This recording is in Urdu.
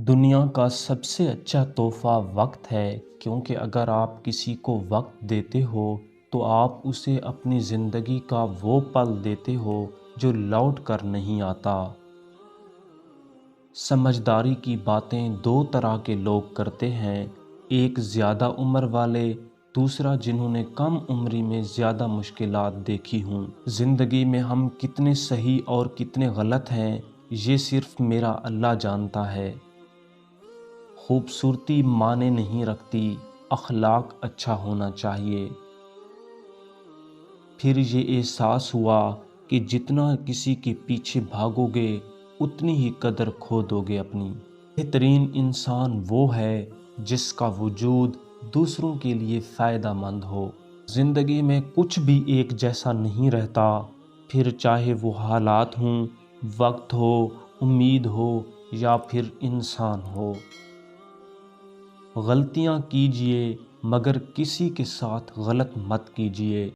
دنیا کا سب سے اچھا تحفہ وقت ہے، کیونکہ اگر آپ کسی کو وقت دیتے ہو تو آپ اسے اپنی زندگی کا وہ پل دیتے ہو جو لوٹ کر نہیں آتا۔ سمجھداری کی باتیں دو طرح کے لوگ کرتے ہیں، ایک زیادہ عمر والے، دوسرا جنہوں نے کم عمری میں زیادہ مشکلات دیکھی ہوں۔ زندگی میں ہم کتنے صحیح اور کتنے غلط ہیں، یہ صرف میرا اللہ جانتا ہے۔ خوبصورتی معنی نہیں رکھتی، اخلاق اچھا ہونا چاہیے۔ پھر یہ احساس ہوا کہ جتنا کسی کے پیچھے بھاگو گے اتنی ہی قدر کھو دو گے اپنی۔ بہترین انسان وہ ہے جس کا وجود دوسروں کے لیے فائدہ مند ہو۔ زندگی میں کچھ بھی ایک جیسا نہیں رہتا، پھر چاہے وہ حالات ہوں، وقت ہو، امید ہو یا پھر انسان ہو۔ غلطیاں کیجئے مگر کسی کے ساتھ غلط مت کیجئے۔